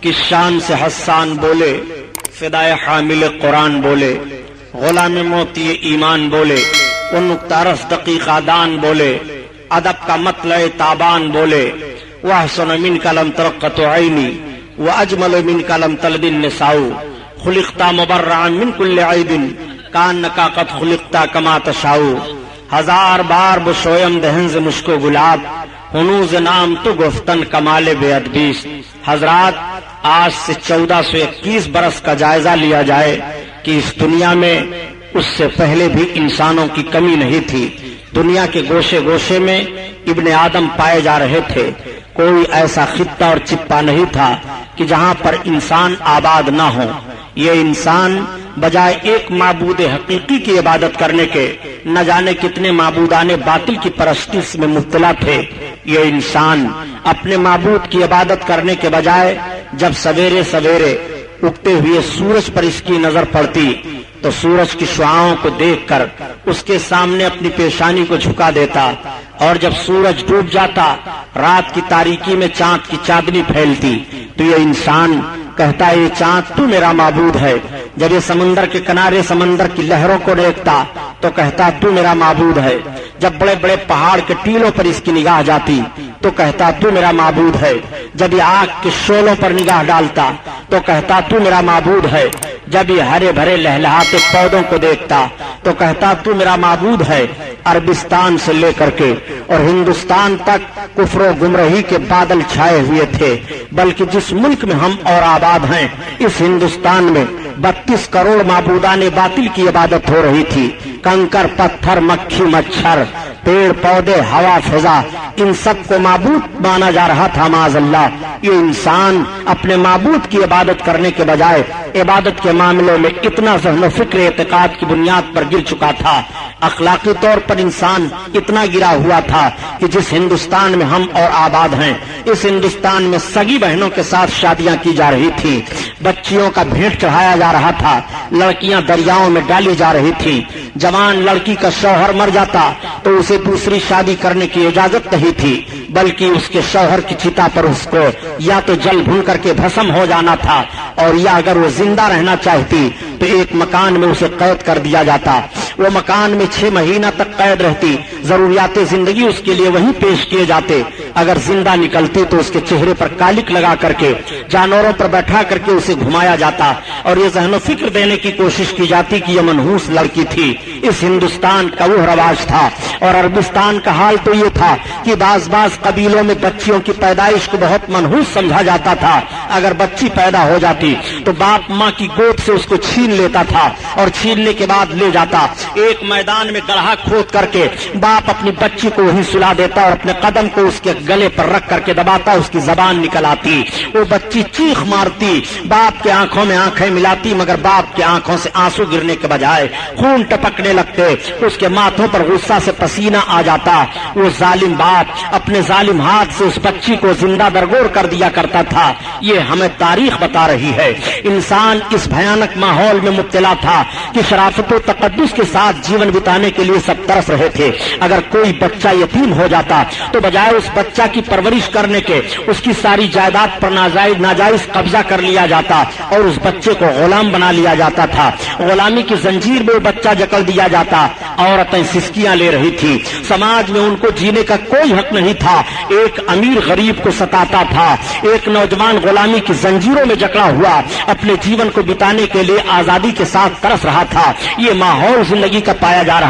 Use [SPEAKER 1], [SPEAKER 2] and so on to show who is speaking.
[SPEAKER 1] کی شان سے حسان بولے، فدائے حامل قرآن بولے، غلام موتی ایمان بولے، وہ نکتہ رس دقیقہ دان بولے، ادب کا مطلع تابان بولے، وَأَحْسَنُ مِنْكَ لَمْ تَرَقَّتُ عَيْنِي وَأَجْمَلُ مِنْكَ لَمْ تَلِدِ النِّسَاءُ خُلِقْتَ مُبَرَّعًا مِنْ كُلِّ عَيْبٍ كَأَنَّكَ قَدْ خُلِقْتَ كَمَا تَشَاءُ ہزار بار بشویم دہن ز مشکو گلاب ہنوز نام تو گفتن کمال بے ادبیست۔ حضرات، آج سے 1421 برس کا جائزہ لیا جائے کہ اس دنیا میں اس سے پہلے بھی انسانوں کی کمی نہیں تھی۔ دنیا کے گوشے گوشے میں ابن آدم پائے جا رہے تھے، کوئی ایسا خطہ اور چپا نہیں تھا کہ جہاں پر انسان آباد نہ ہو۔ یہ انسان بجائے ایک معبود حقیقی کی عبادت کرنے کے نہ جانے کتنے معبودان باطل کی پرستش میں مبتلا تھے۔ یہ انسان اپنے معبود کی عبادت کرنے کے بجائے جب سویرے سویرے اگتے ہوئے سورج پر اس کی نظر پڑتی تو سورج کی شعاؤں کو دیکھ کر اس کے سامنے اپنی پیشانی کو جھکا دیتا، اور جب سورج ڈوب جاتا، رات کی تاریکی میں چاند کی چاندنی پھیلتی تو یہ انسان کہتا ہے یہ چاند تو میرا معبود ہے۔ جب یہ سمندر کے کنارے سمندر کی لہروں کو دیکھتا تو کہتا تو میرا معبود ہے۔ جب بڑے بڑے پہاڑ کے ٹیلوں پر اس کی نگاہ جاتی تو کہتا تو میرا معبود ہے۔ جب یہ آگ کے شعلوں پر نگاہ ڈالتا تو کہتا تو میرا معبود ہے۔ جب یہ ہرے بھرے لہلہاتے پودوں کو دیکھتا تو کہتا تو میرا معبود ہے۔ عربستان سے لے کر کے اور ہندوستان تک کفر و گمراہی کے بادل چھائے ہوئے تھے، بلکہ جس ملک میں ہم اور آباد ہیں اس ہندوستان میں 32 کروڑ معبودان باطل کی عبادت ہو رہی تھی۔ کنکر پتھر مکھی مچھر پیڑ پودے ہوا فضا ان سب کو معبود مانا جا رہا تھا معاذ اللہ۔ یہ انسان اپنے معبود کی عبادت کرنے کے بجائے عبادت کے معاملوں میں اتنا ذہن و فکر اعتقاد کی بنیاد پر گر چکا تھا، اخلاقی طور پر انسان اتنا گرا ہوا تھا کہ جس ہندوستان میں ہم اور آباد ہیں اس ہندوستان میں سگی بہنوں کے ساتھ شادیاں کی جا رہی تھی، بچیوں کا بھیٹ چڑھایا جا رہا تھا، لڑکیاں دریاؤں میں ڈالی جا رہی تھی، جوان لڑکی کا شوہر مر جاتا تو اسے دوسری شادی کرنے کی اجازت نہیں تھی، بلکہ اس کے شوہر کی چتا پر اس کو یا تو جل بھن کر کے بھسم ہو جانا تھا، اور یا اگر وہ زندہ رہنا چاہتی تو ایک مکان میں اسے قید کر دیا جاتا۔ وہ مکان میں 6 مہینہ تک قید رہتی، ضروریات زندگی اس کے لیے وہیں پیش کیے جاتے، اگر زندہ نکلتی تو اس کے چہرے پر کالک لگا کر کے جانوروں پر بیٹھا کر کے اسے گھمایا جاتا، اور یہ ذہن و فکر دینے کی کوشش کی جاتی کہ یہ منحوس لڑکی تھی۔ اس ہندوستان کا وہ رواج تھا، اور عربستان کا حال تو یہ تھا کہ بعض قبیلوں میں بچیوں کی پیدائش کو بہت منحوس سمجھا جاتا تھا۔ اگر بچی پیدا ہو جاتی تو باپ ماں کی گود سے اس کو چھین لیتا تھا، اور چھیننے کے بعد لے جاتا ایک میدان میں گڑھا کھود کر کے، باپ اپنی بچی کو وہیں سلا دیتا اور اپنے قدم کو اس کے گلے پر رکھ کر کے دباتا، اس کی زبان نکل آتی، وہ بچی چیخ مارتی، باپ کے آنکھوں میں آنکھیں ملاتی، مگر باپ کے آنکھوں سے آنسو گرنے کے بجائے خون ٹپکنے لگتے، اس کے ماتھوں پر غصہ سے پسینہ آ جاتا۔ وہ ظالم باپ اپنے ظالم ہاتھ سے اس بچی کو زندہ درگور کر دیا کرتا تھا۔ یہ ہمیں تاریخ بتا رہی ہے۔ انسان اس بھیانک ماحول میں مبتلا تھا کہ شرافت و تقدس کے ساتھ جیون بتانے کے لیے سب ترس رہے تھے۔ اگر کوئی بچہ یتیم ہو جاتا تو بجائے اس بچہ کی پرورش کرنے کے اس کی ساری جائیداد پر ناجائز قبضہ کر لیا جاتا اور اس بچے کو غلام بنا لیا جاتا تھا، غلامی کی زنجیر میں وہ بچہ جکڑ دیا جاتا۔ عورتیں سسکیاں لے رہی تھی، سماج میں ان کو جینے کا کوئی حق نہیں تھا۔ ایک امیر غریب کو ستاتا تھا، ایک نوجوان غلامی کی زنجیروں میں جکڑا ہوا اپنے جیون کو بتانے کے لیے آزادی کے ساتھ ترس رہا تھا۔ یہ ماحول زندگی کا پایا جا رہا